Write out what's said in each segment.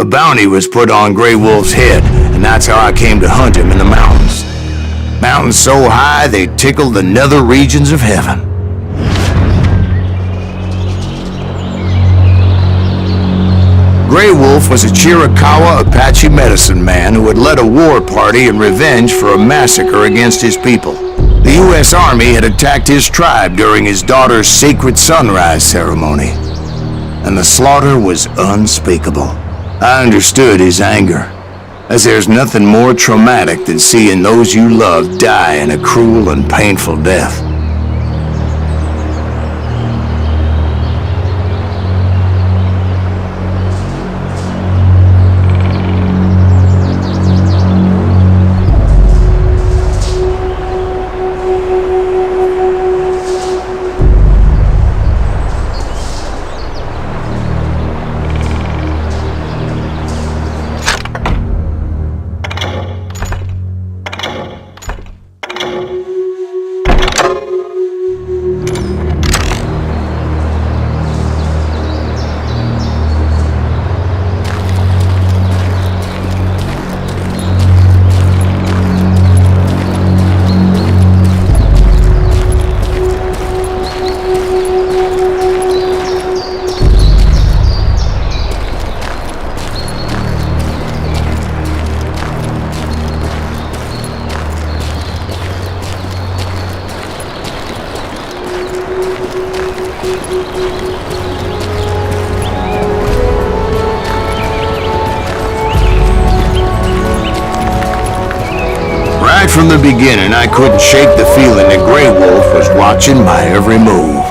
A bounty was put on Grey Wolf's head, and that's how I came to hunt him in the mountains. Mountains so high they tickle the nether regions of heaven. Grey Wolf was a Chiricahua Apache medicine man who had led a war party in revenge for a massacre against his people. The U.S. Army had attacked his tribe during his daughter's sacred sunrise ceremony, and the slaughter was unspeakable. I understood his anger, as there's nothing more traumatic than seeing those you love die in a cruel and painful death. Right from the beginning, I couldn't shake the feeling that Grey Wolf was watching my every move.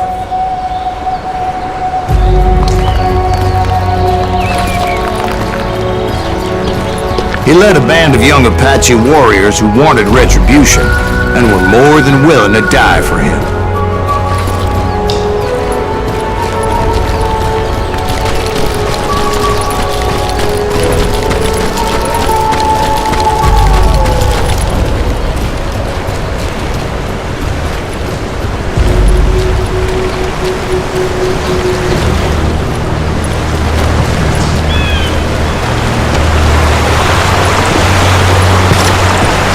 He led a band of young Apache warriors who wanted retribution and were more than willing to die for him.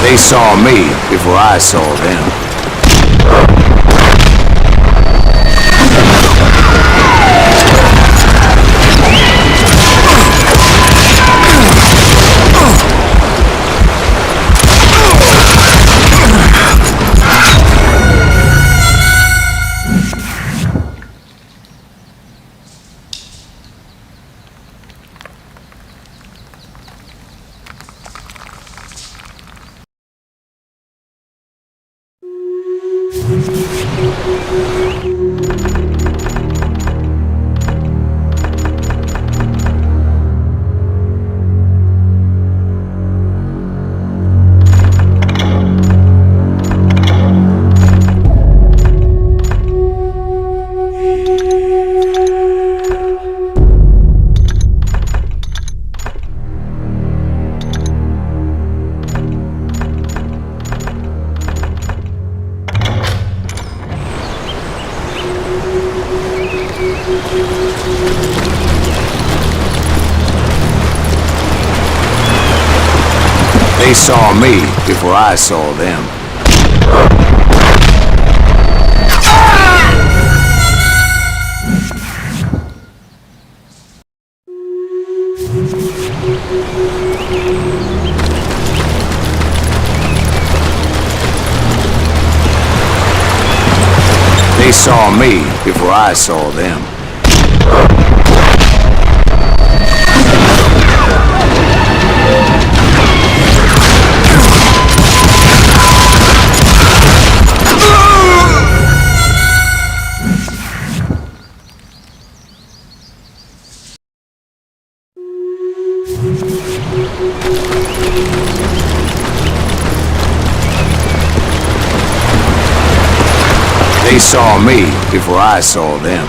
They saw me before I saw them. They saw me before I saw them. They saw me before I saw them. They saw me before I saw them.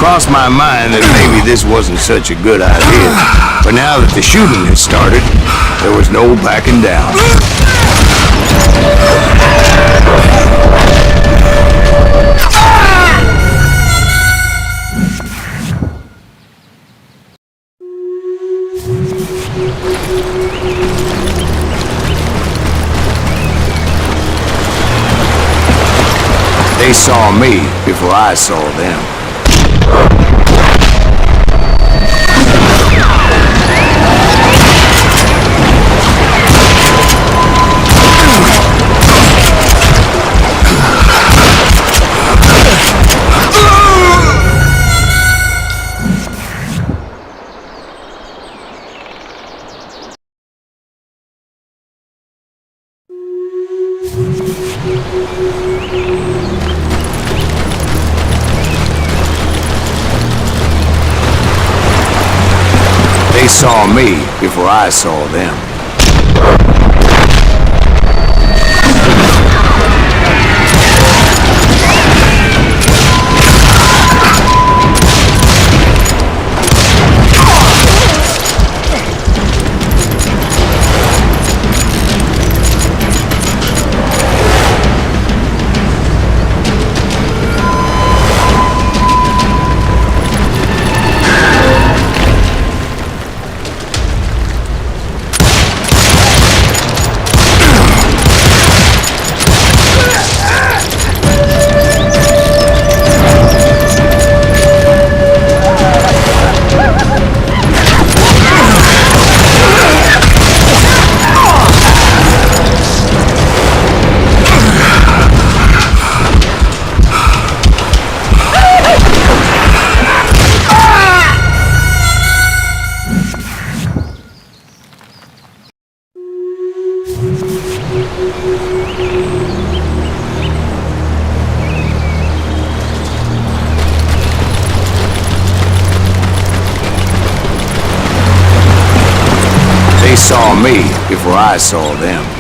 crossed my mind that maybe this wasn't such a good idea. But now that the shooting had started, there was no backing down. They saw me before I saw them. They saw me before I saw them. They saw me before I saw them.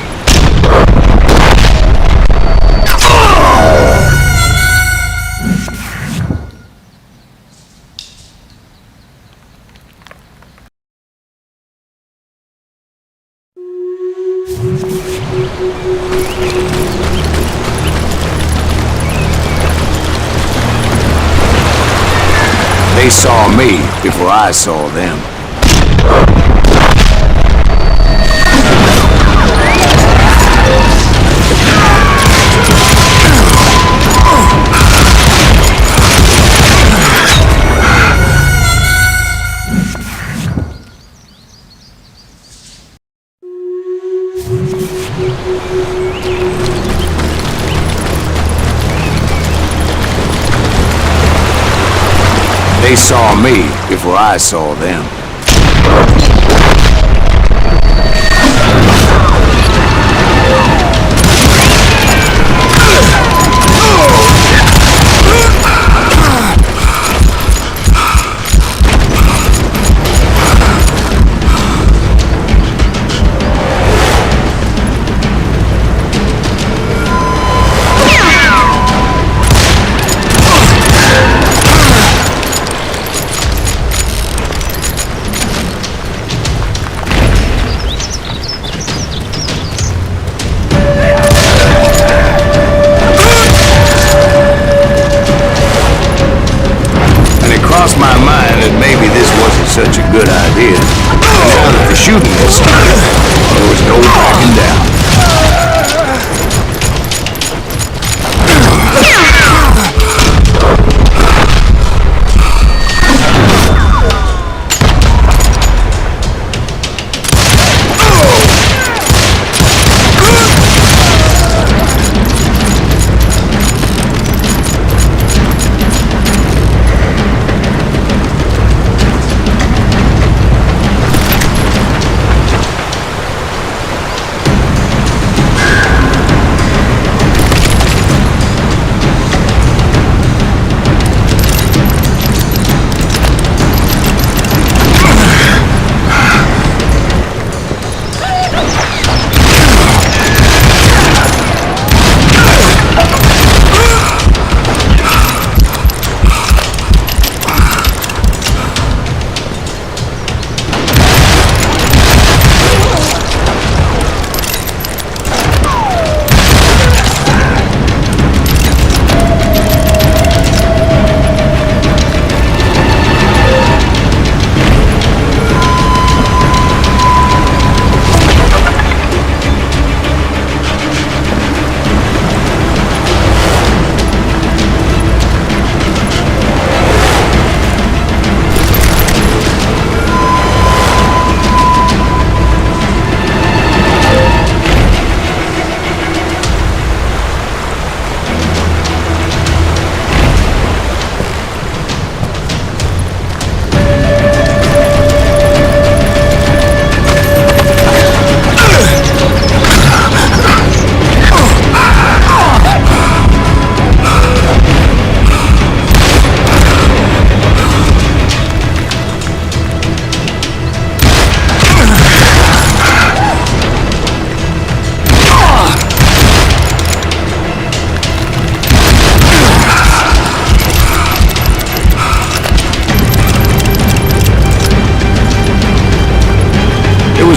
They saw me before I saw them. They saw me before I saw them. My mind that maybe this wasn't such a good idea. Now that the shooting had started, there was no backing down.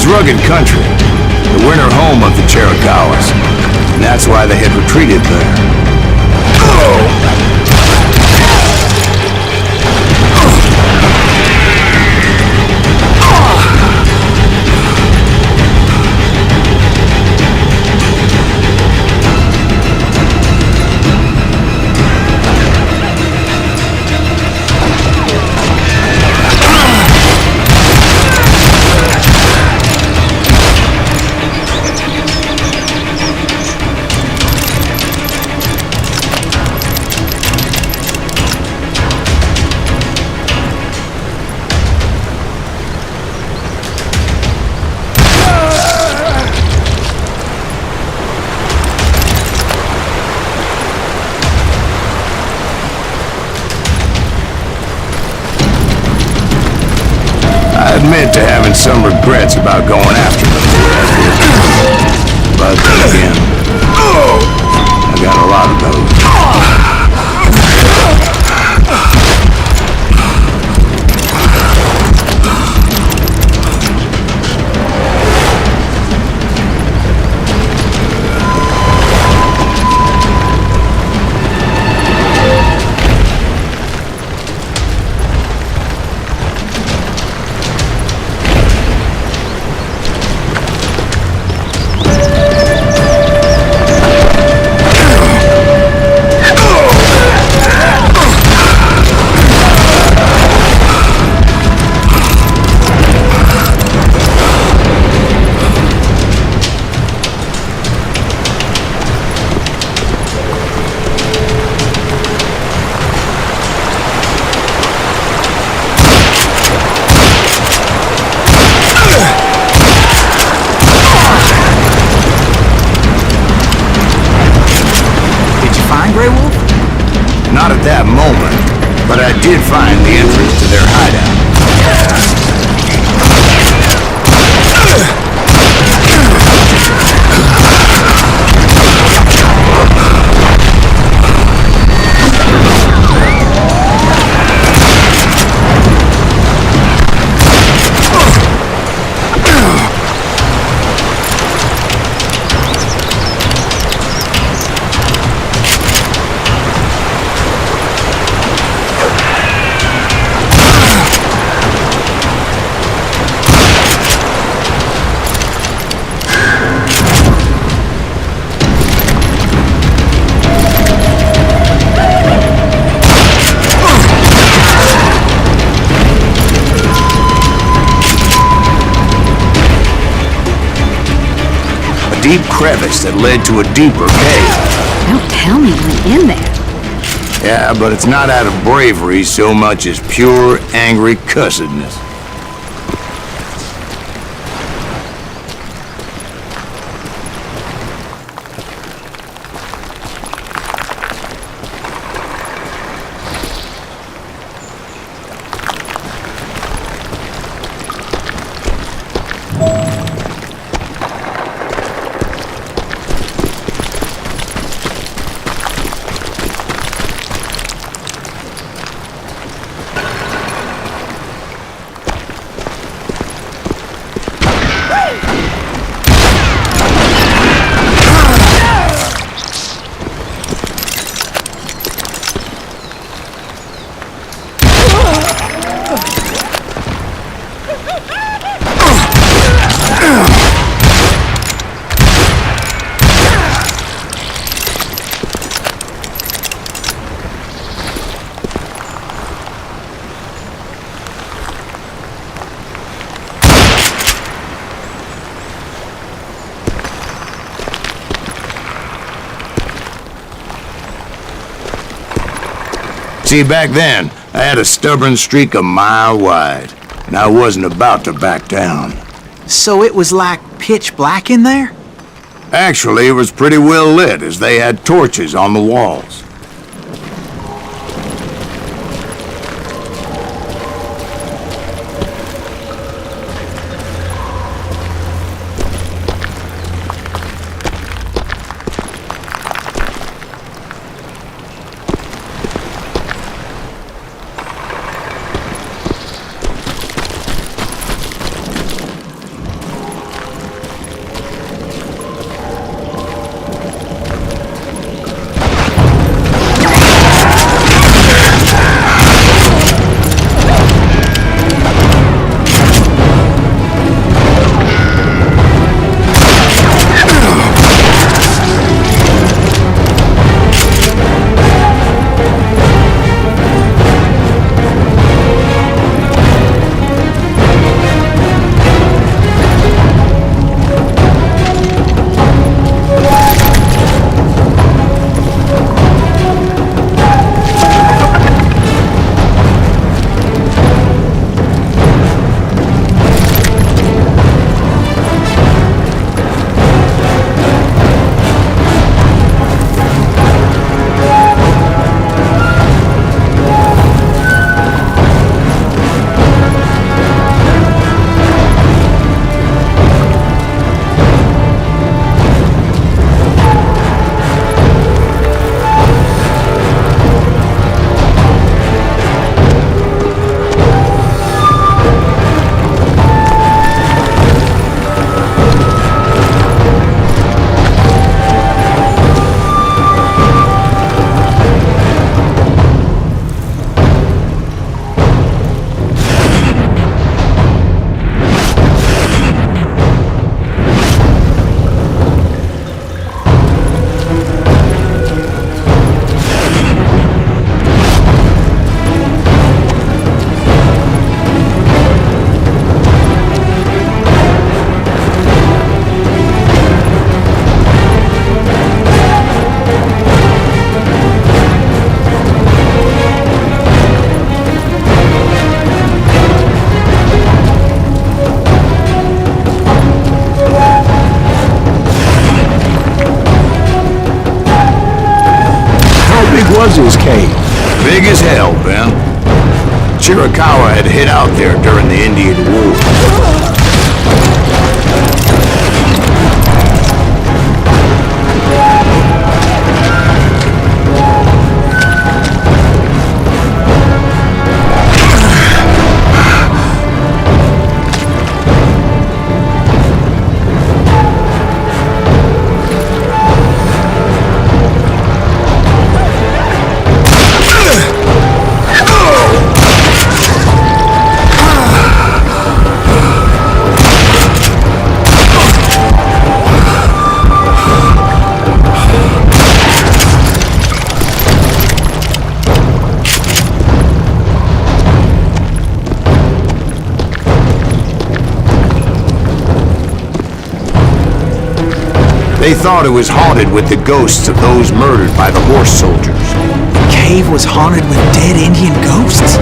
rugged country, the winter home of the Chiricahuas, and that's why they had retreated there. I admit to having some regrets about going after them. But then again, I got a lot of those. Not at that moment, but I did find the entrance to their hideout. Deep crevice that led to a deeper cave. Don't tell me you went in there. Yeah, but it's not out of bravery so much as pure, angry cussedness. See, back then, I had a stubborn streak a mile wide, and I wasn't about to back down. So it was like pitch black in there? Actually, it was pretty well lit, as they had torches on the walls. this cave? Big as hell, Ben. Chiricahua had hid out there during the Indian War. They thought it was haunted with the ghosts of those murdered by the horse soldiers. The cave was haunted with dead Indian ghosts?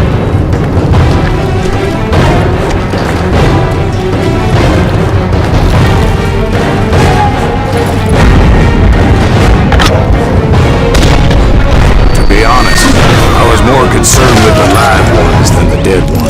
To be honest, I was more concerned with the live ones than the dead ones.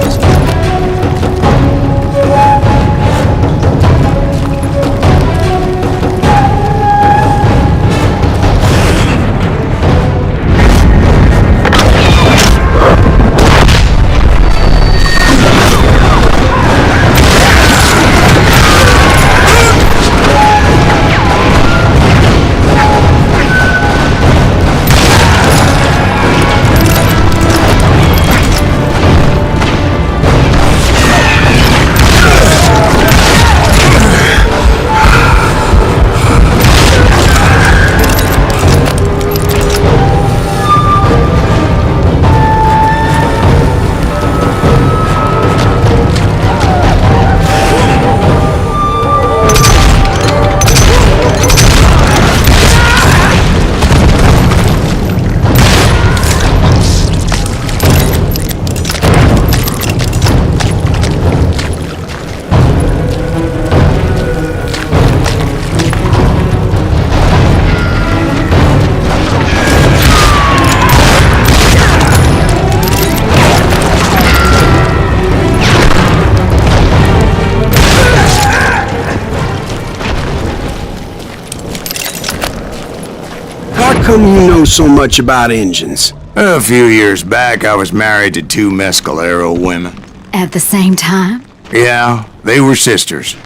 How come you know so much about engines? A few years back, I was married to two Mescalero women. At the same time? Yeah, they were sisters.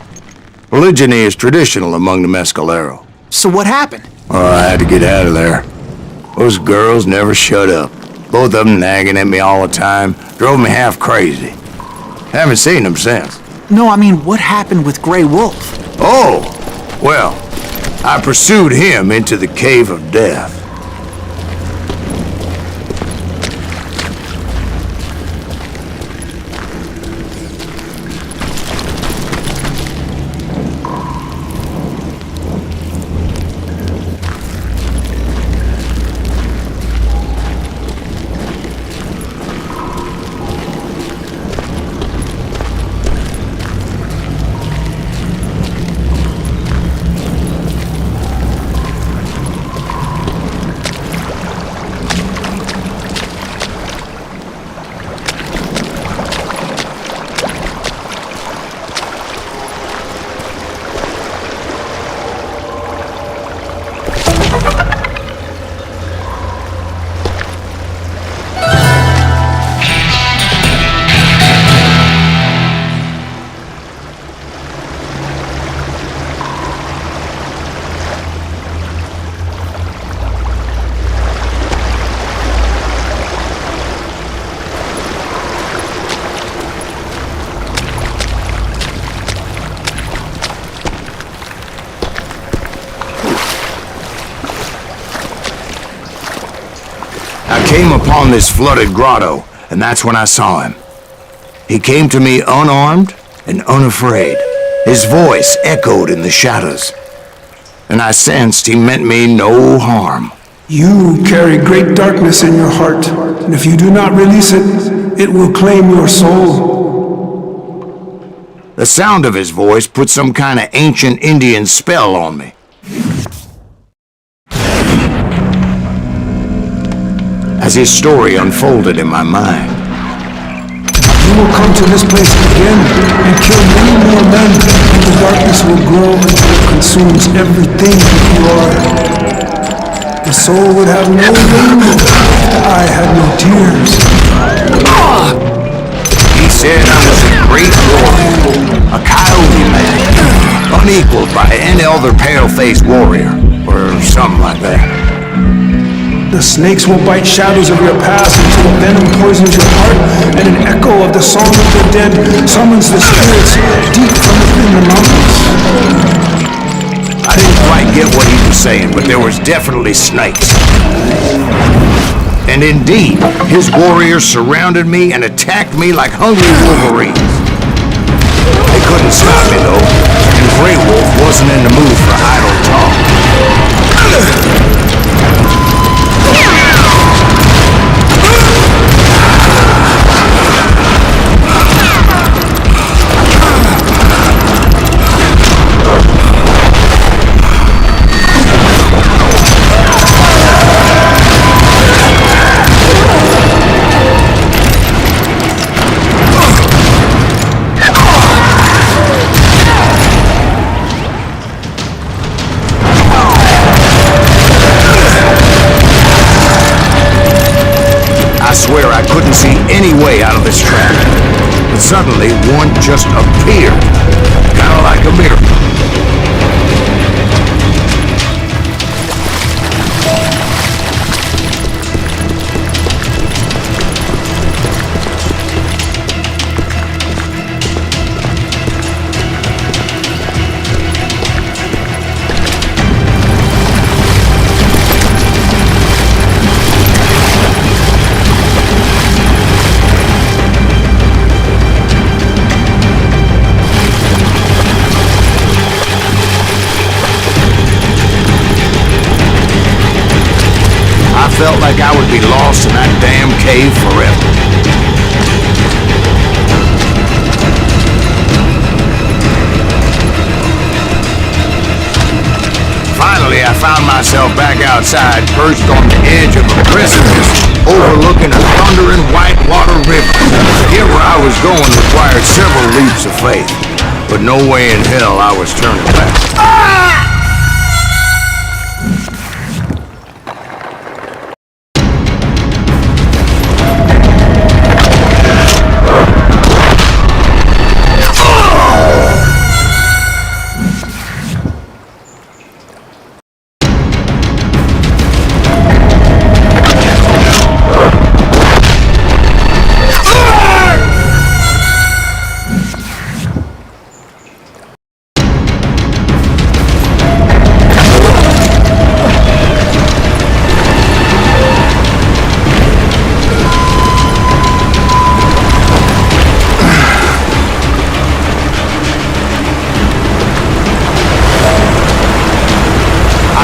Polygyny is traditional among the Mescalero. So what happened? Oh, I had to get out of there. Those girls never shut up. Both of them nagging at me all the time. Drove me half crazy. Haven't seen them since. No, I mean, what happened with Grey Wolf? Oh, well, I pursued him into the Cave of Death. I came upon this flooded grotto, and that's when I saw him. He came to me unarmed and unafraid. His voice echoed in the shadows, and I sensed he meant me no harm. You carry great darkness in your heart, and if you do not release it, it will claim your soul. The sound of his voice put some kind of ancient Indian spell on me. as his story unfolded in my mind. You will come to this place again and kill many more men, and the darkness will grow until it consumes everything that you are. The soul would have no rainbow, the eye had no tears. He said I was a great warrior, a coyote man, unequaled by any other pale-faced warrior, or something like that. The snakes will bite shadows of your past until the venom poisons your heart, and an echo of the song of the dead summons the spirits deep from within the mountains. I didn't quite get what he was saying, but there was definitely snakes. And indeed, his warriors surrounded me and attacked me like hungry wolverines. They couldn't stop me though, and Grey Wolf wasn't in the mood for idle talk. I swear I couldn't see any way out of this trap. But suddenly, one just appeared. Kind of like a miracle. Felt like I would be lost in that damn cave forever. Finally, I found myself back outside, perched on the edge of a precipice, overlooking a thundering whitewater river. To get where I was going required several leaps of faith, but no way in hell I was turning back.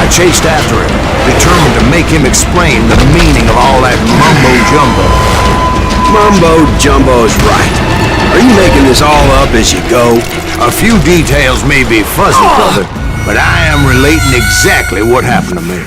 Chased after him, determined to make him explain the meaning of all that mumbo-jumbo. Mumbo-jumbo's right. Are you making this all up as you go? A few details may be fuzzy, brother, but I am relating exactly what happened to me.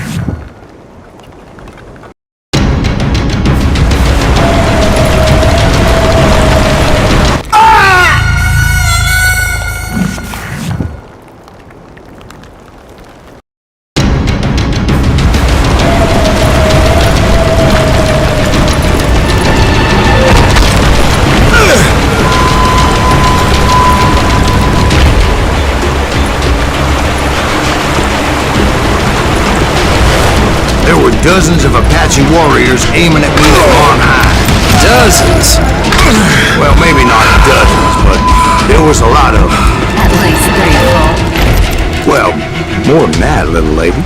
Dozens of Apache warriors aiming at me from on high. Dozens? Well, maybe not dozens, but there was a lot of them. At least 3 or 4. Well, more than that, little lady.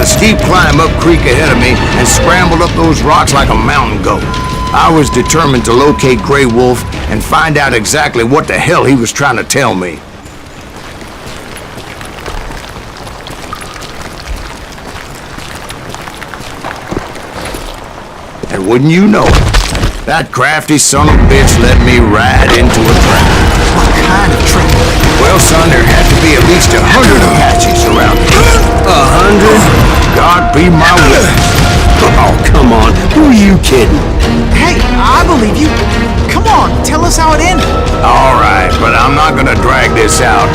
a steep climb up creek ahead of me and scrambled up those rocks like a mountain goat. I was determined to locate Grey Wolf and find out exactly what the hell he was trying to tell me. And wouldn't you know it, that crafty son of a bitch led me right into a trap. What kind of trap? Well, son, there had to be at least 100 Apaches around here. 100? God be my witness. Oh, come on. Who are you kidding? Hey, I believe you. Come on, tell us how it ended. All right, but I'm not gonna drag this out.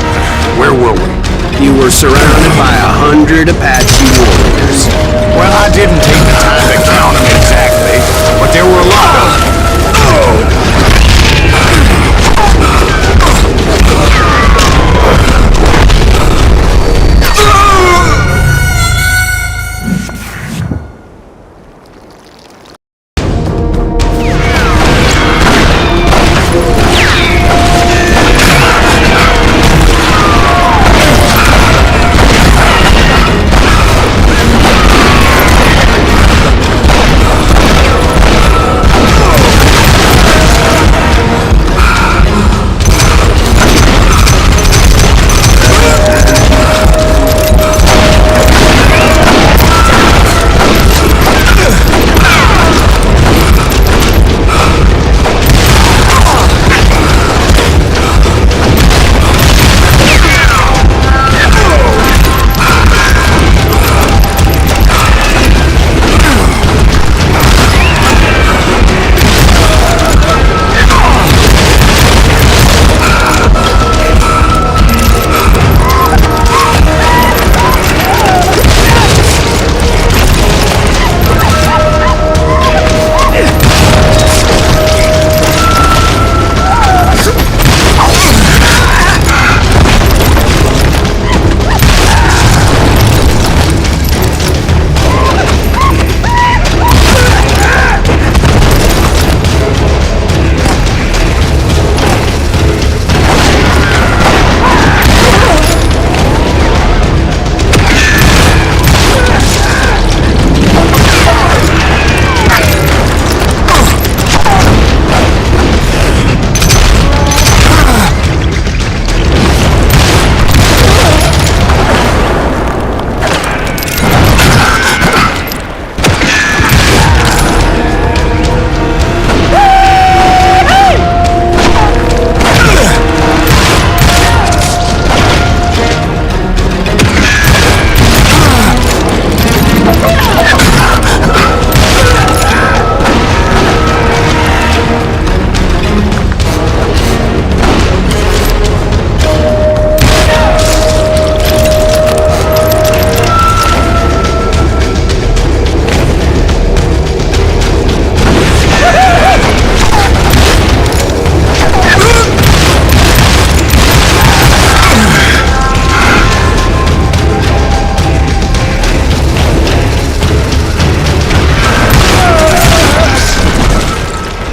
Where were we? You were surrounded by 100 Apache warriors. Well, I didn't take the time to count them exactly, but there were a lot of them.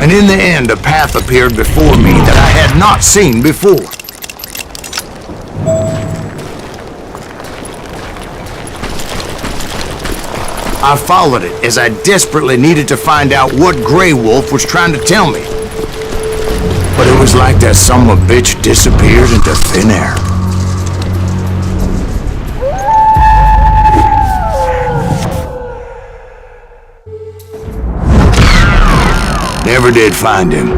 And in the end, a path appeared before me that I had not seen before. I followed it as I desperately needed to find out what Grey Wolf was trying to tell me. But it was like that son of a bitch disappeared into thin air. Never did find him.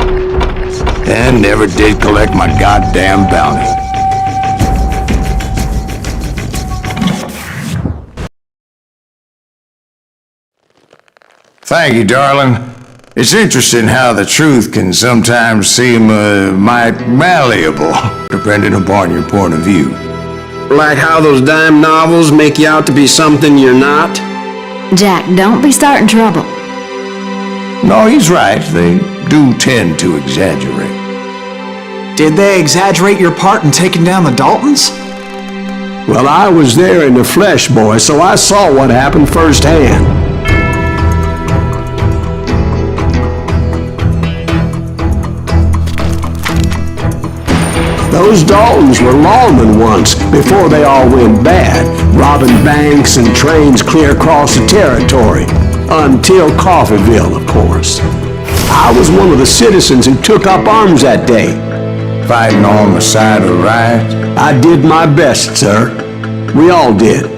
And never did collect my goddamn bounty. Thank you, darling. It's interesting how the truth can sometimes seem might malleable, depending upon your point of view. Like how those dime novels make you out to be something you're not? Jack, don't be starting trouble. No, he's right. They do tend to exaggerate. Did they exaggerate your part in taking down the Daltons? Well, I was there in the flesh, boy, so I saw what happened firsthand. Those Daltons were lawmen once, before they all went bad, robbing banks and trains clear across the territory. Until Coffeeville, of course. I was one of the citizens who took up arms that day. Fighting on the side of the right? I did my best, sir. We all did.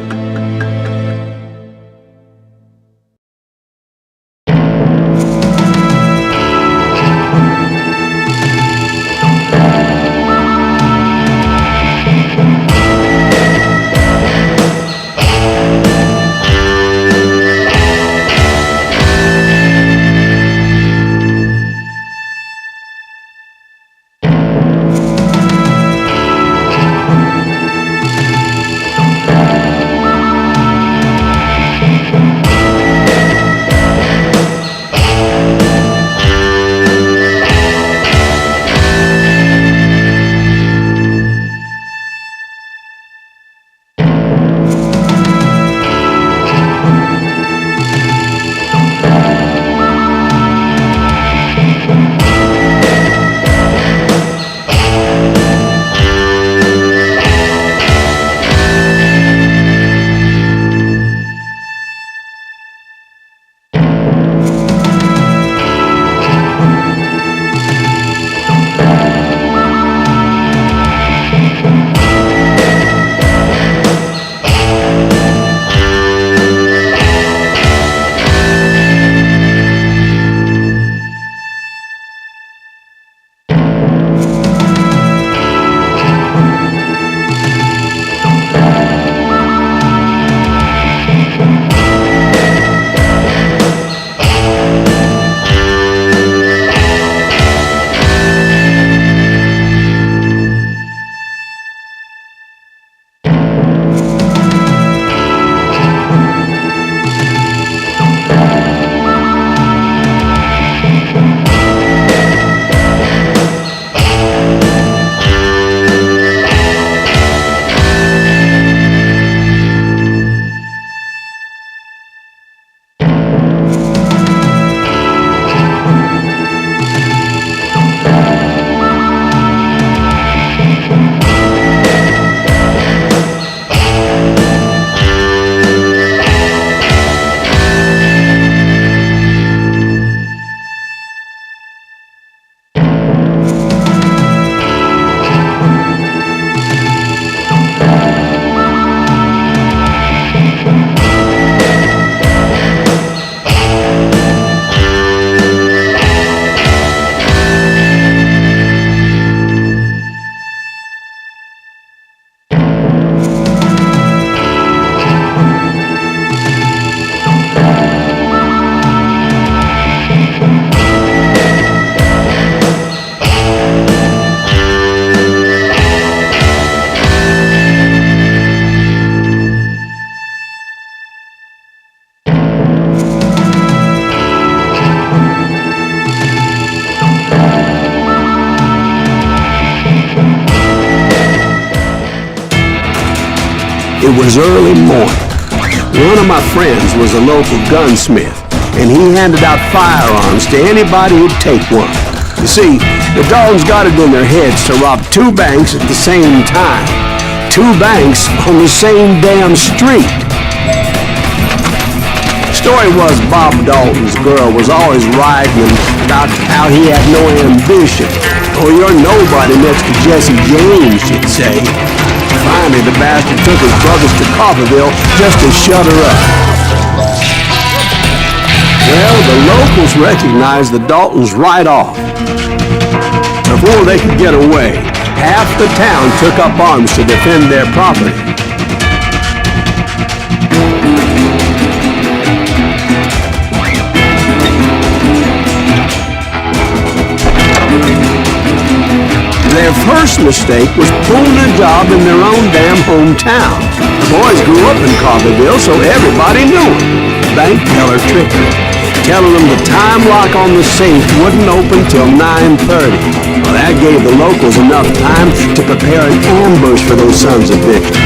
It was early morning. One of my friends was a local gunsmith, and he handed out firearms to anybody who'd take one. You see, the Daltons got it in their heads to rob two banks at the same time. Two banks on the same damn street. Story was Bob Dalton's girl was always writing about how he had no ambition. Oh, you're nobody next to Jesse James, she'd say. Finally, the bastard took his brothers to Coffeeville just to shut her up. Well, the locals recognized the Daltons right off. Before they could get away, half the town took up arms to defend their property. Their first mistake was pulling a job in their own damn hometown. The boys grew up in Coffeeville, so everybody knew them. Bank teller trickery, telling them the time lock on the safe wouldn't open till 9:30. Well, that gave the locals enough time to prepare an ambush for those sons of bitches.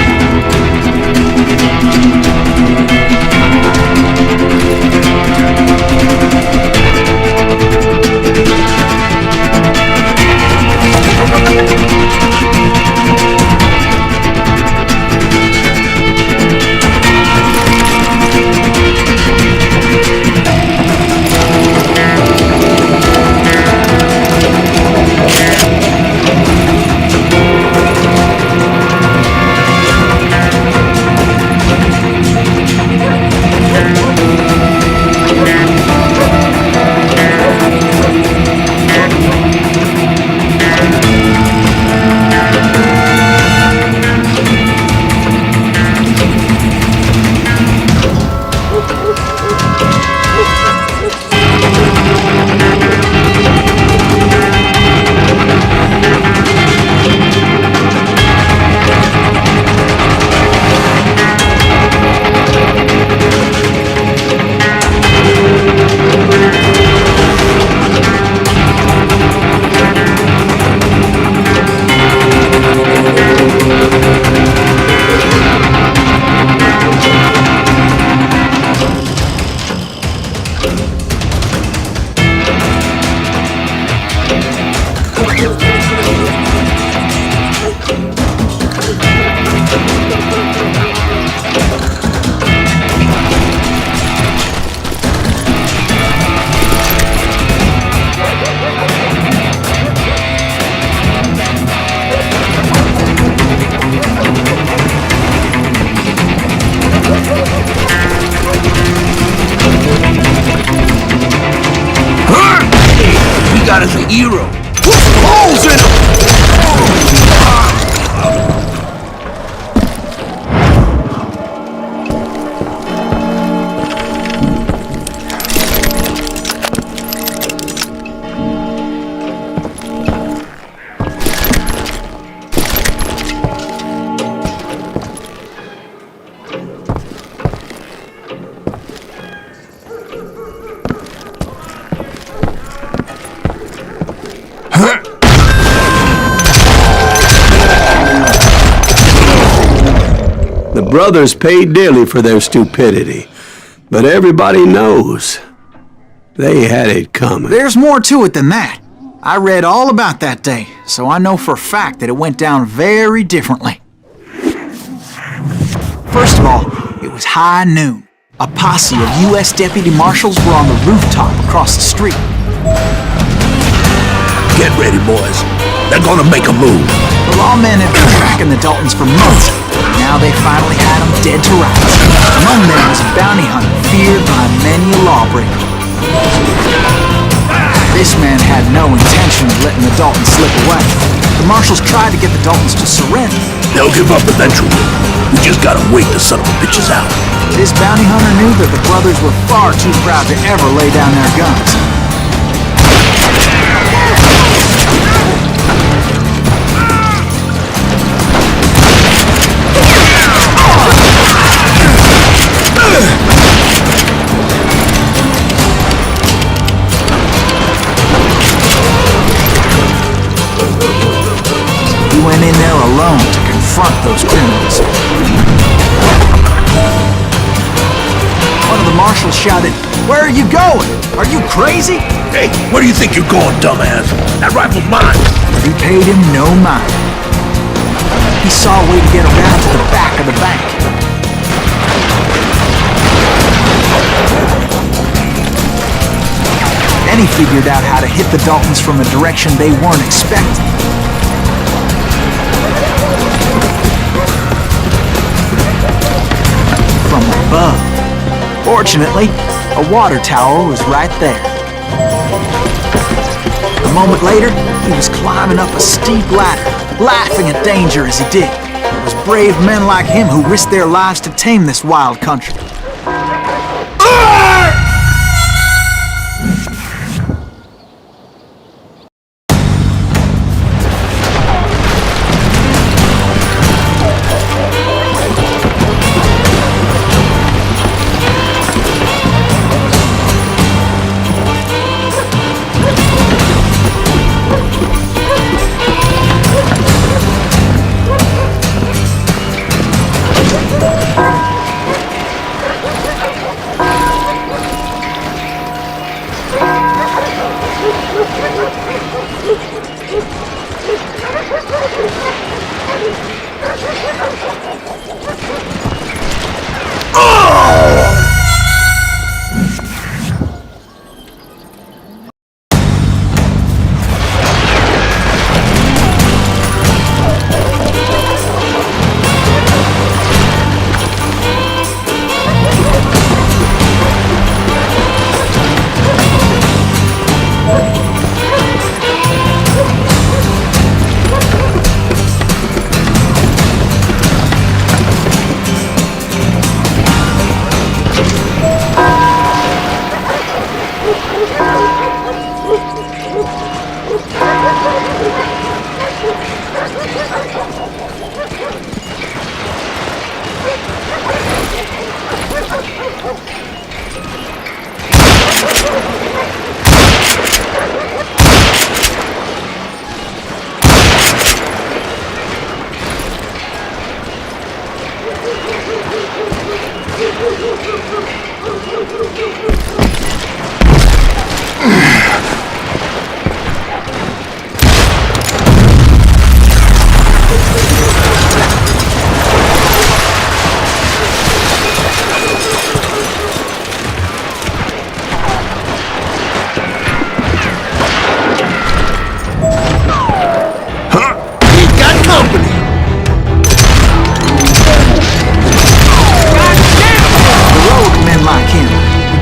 The brothers paid dearly for their stupidity, but everybody knows they had it coming. There's more to it than that. I read all about that day, so I know for a fact that it went down very differently. First of all, it was high noon. A posse of U.S. deputy marshals were on the rooftop across the street. Get ready, boys. They're gonna make a move. The lawmen had been tracking the Daltons for months. Now they finally had them dead to rights. Among them was a bounty hunter feared by many a lawbreaker. This man had no intention of letting the Daltons slip away. The marshals tried to get the Daltons to surrender. They'll give up eventually. We just gotta wait the son of a bitches out. This bounty hunter knew that the brothers were far too proud to ever lay down their guns. He went in there alone to confront those criminals. One of the marshals shouted, "Where are you going? Are you crazy?" Hey, where do you think you're going, dumbass? That rifle's mine. But he paid him no mind. He saw a way to get around to the back of the bank. Then he figured out how to hit the Daltons from a direction they weren't expecting. From above. Fortunately, a water tower was right there. A moment later, he was climbing up a steep ladder, laughing at danger as he did. It was brave men like him who risked their lives to tame this wild country.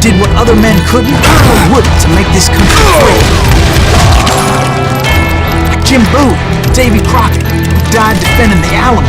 Did what other men couldn't or wouldn't to make this country free. Like Jim Boone, Davy Crockett, who died defending the Alamo.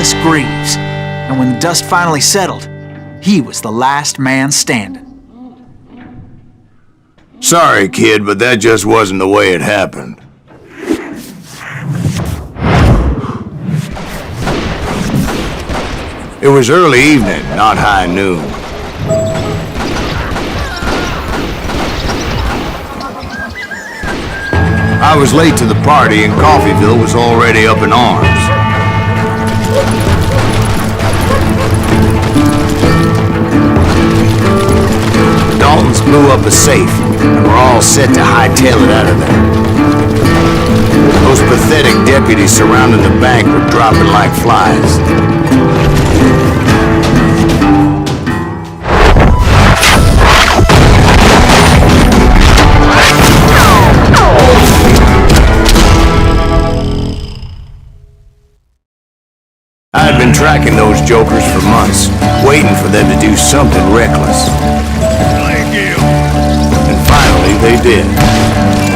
endless grieves. And when the dust finally settled, he was the last man standing. Sorry, kid, but that just wasn't the way it happened. It was early evening, not high noon. I was late to the party and Coffeyville was already up in arms. Daltons blew up a safe, and we're all set to hightail it out of there. Those pathetic deputies surrounding the bank were dropping like flies. I had been tracking those jokers for months, waiting for them to do something reckless. And finally, they did.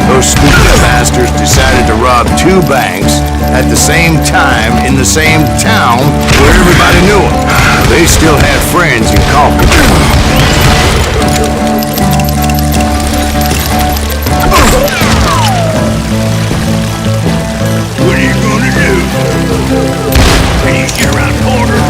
Those stupid bastards decided to rob 2 banks at the same time in the same town where everybody knew them. They still had friends in Coffeyville. What are you gonna do? Can you get around corners?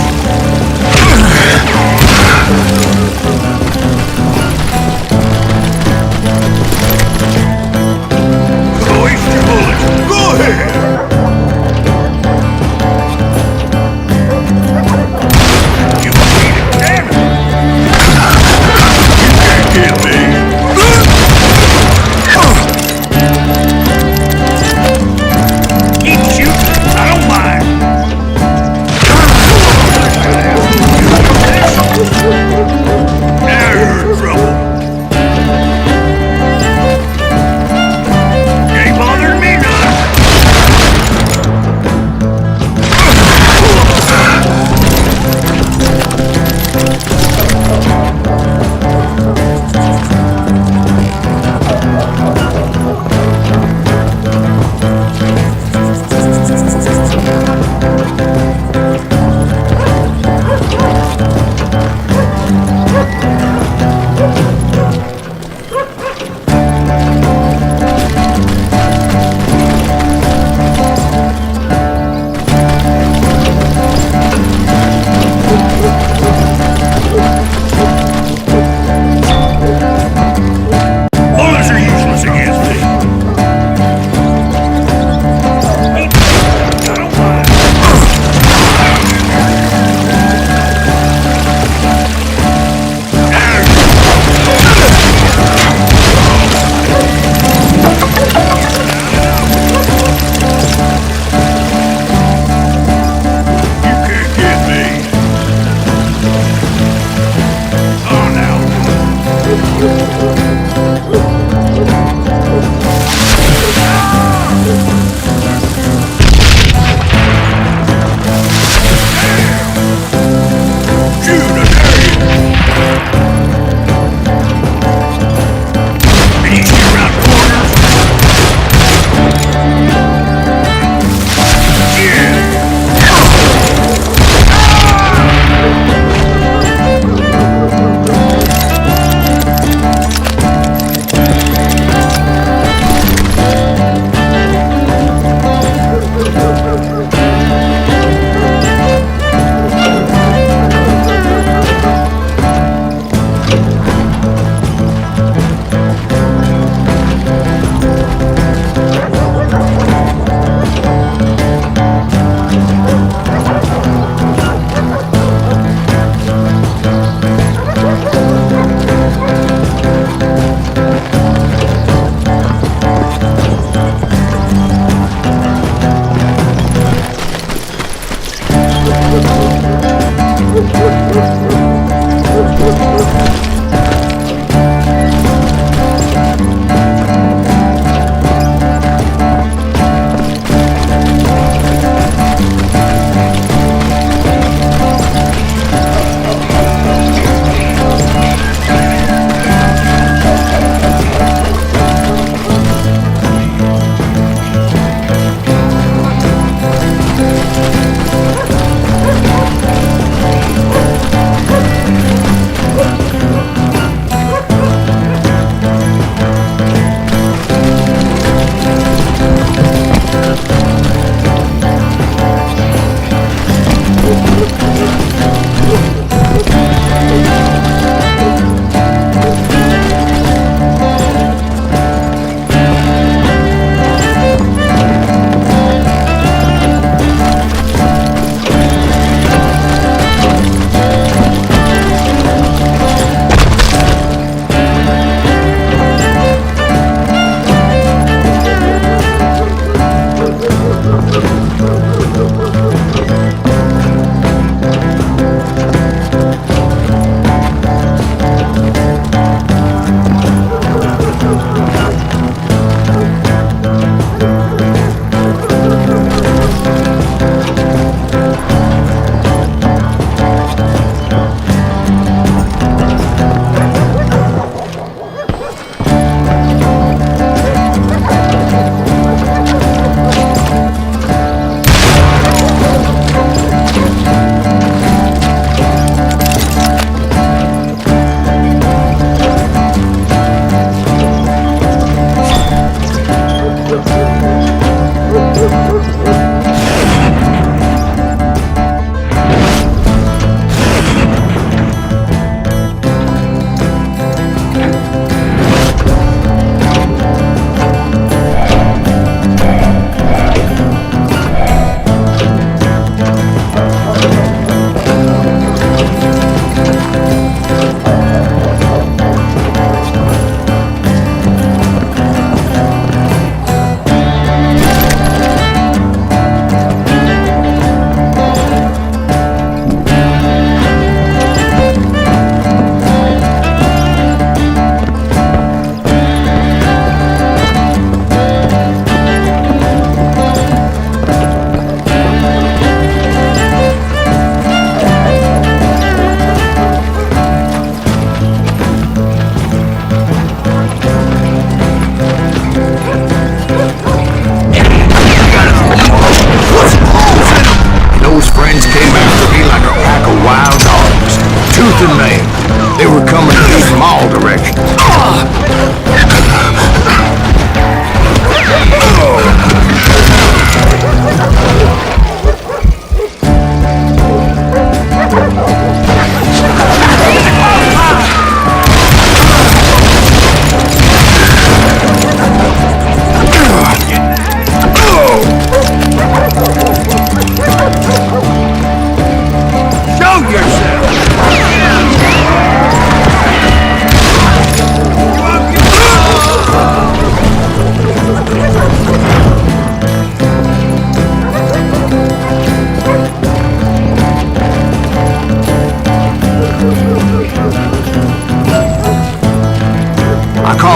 Waste your bullets. Go ahead. You need a cannon.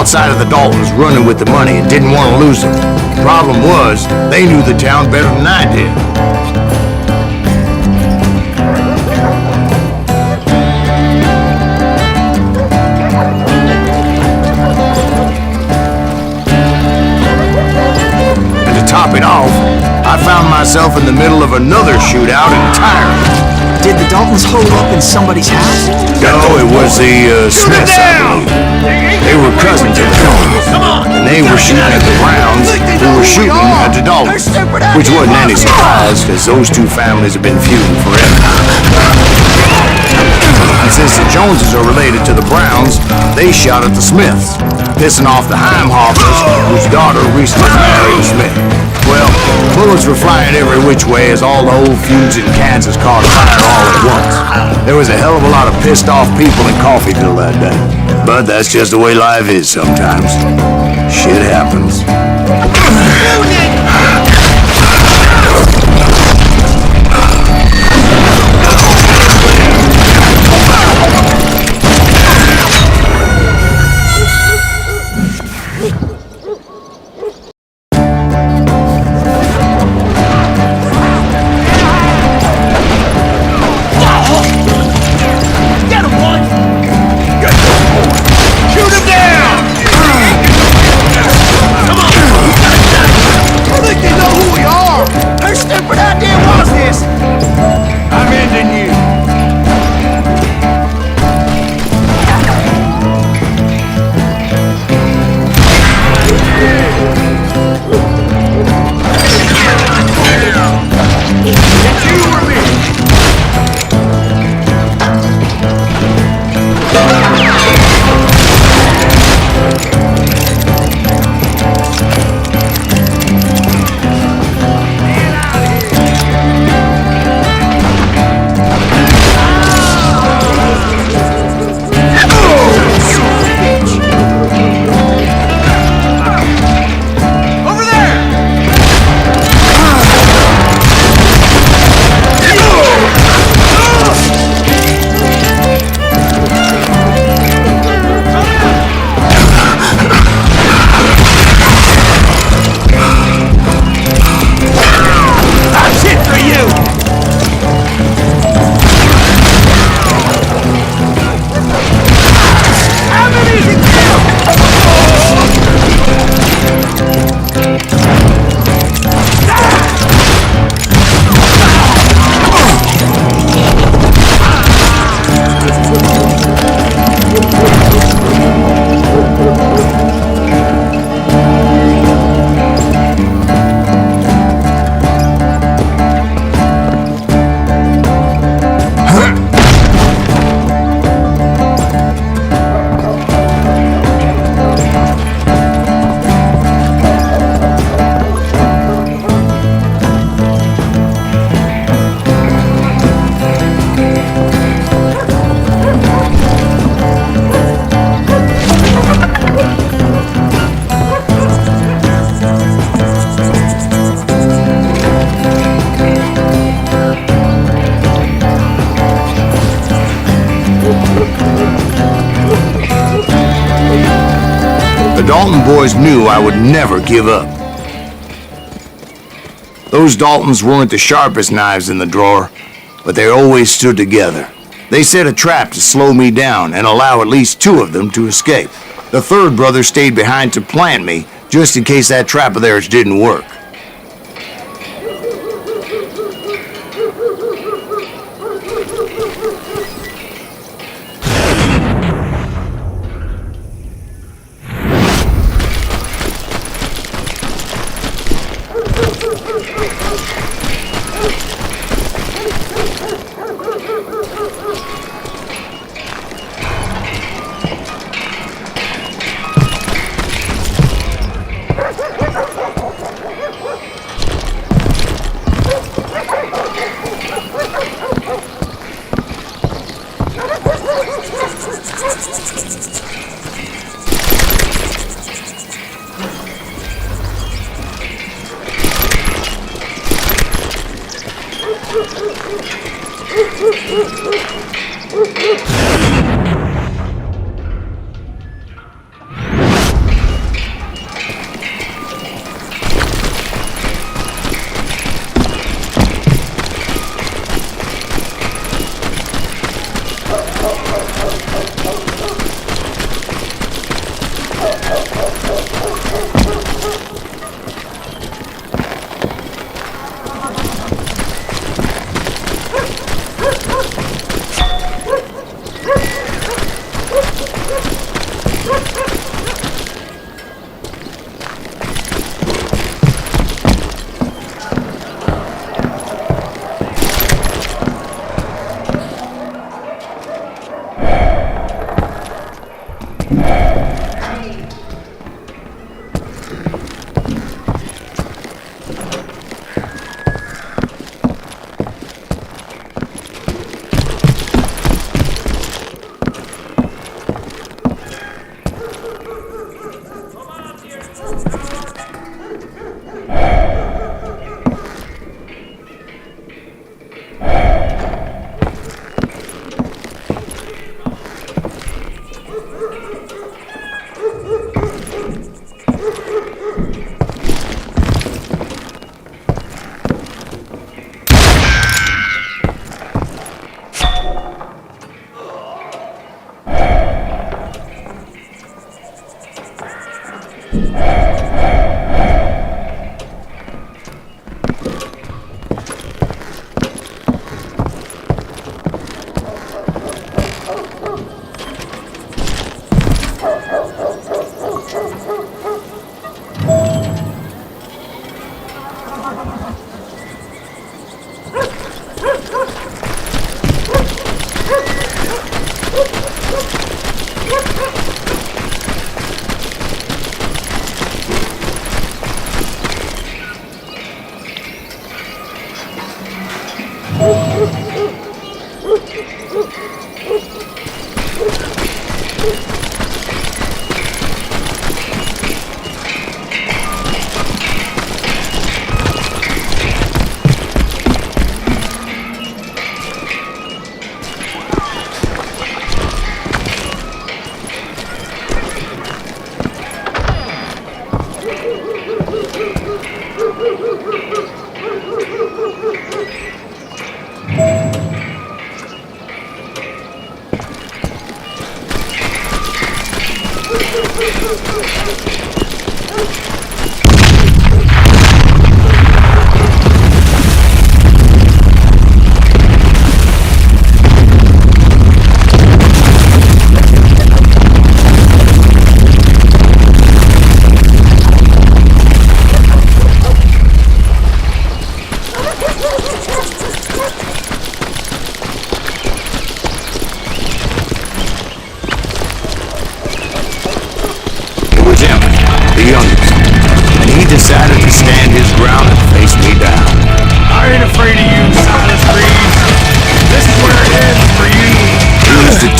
outside of the Daltons running with the money and didn't want to lose them. Problem was, they knew the town better than I did. And to top it off, I found myself in the middle of another shootout entirely. Did the Daltons hold up in somebody's house? No, it was the Smiths, I believe. They were cousins of the Daltons, and they were shooting at the Browns, who were shooting at the Daltons, which wasn't any surprise, because those two families have been feuding forever. And since the Joneses are related to the Browns, they shot at the Smiths, pissing off the Heimhoffers, whose daughter recently married a Smith. Well, bullets were flying every which way as all the old feuds in Kansas caught fire all at once. There was a hell of a lot of pissed off people in Coffeyville that day. But that's just the way life is sometimes. Shit happens. The Dalton boys knew I would never give up. Those Daltons weren't the sharpest knives in the drawer, but they always stood together. They set a trap to slow me down and allow at least two of them to escape. The third brother stayed behind to plant me, just in case that trap of theirs didn't work.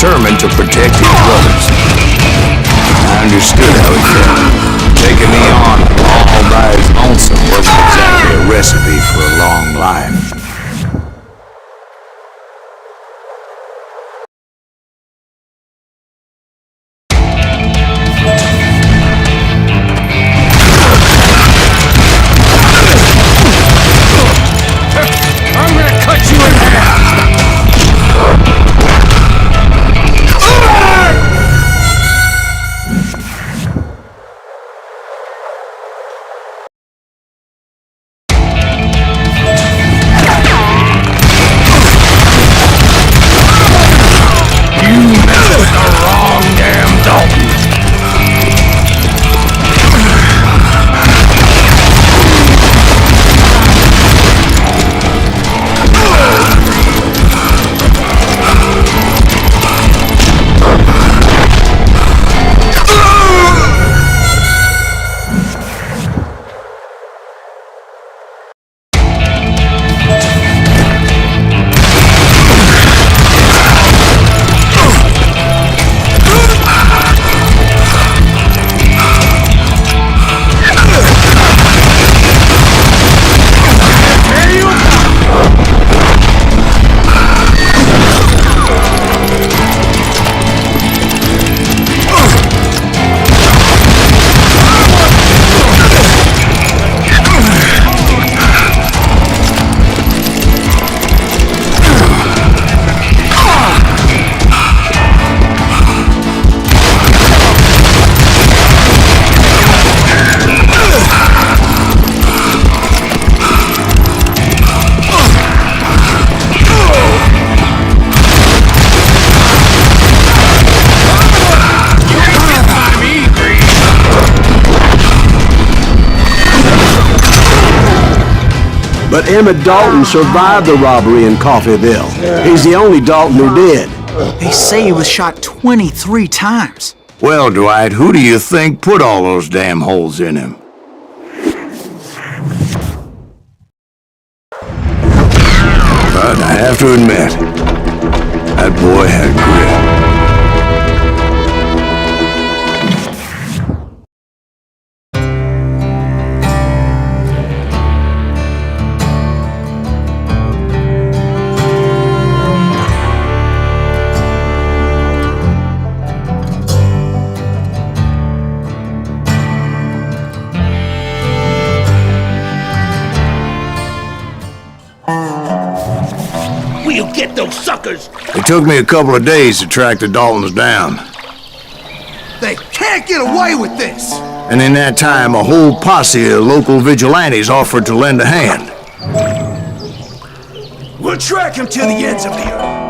determined to protect his brothers. I understood how it felt. Taking me on all by his lonesome wasn't exactly a recipe for a long life. I'm gonna cut you in half! But Emmett Dalton survived the robbery in Coffeyville. He's the only Dalton who did. They say he was shot 23 times. Well, Dwight, who do you think put all those damn holes in him? But I have to admit, that boy had grit. We'll get those suckers! It took me a couple of days to track the Daltons down. They can't get away with this! And in that time, a whole posse of local vigilantes offered to lend a hand. We'll track him to the ends of here.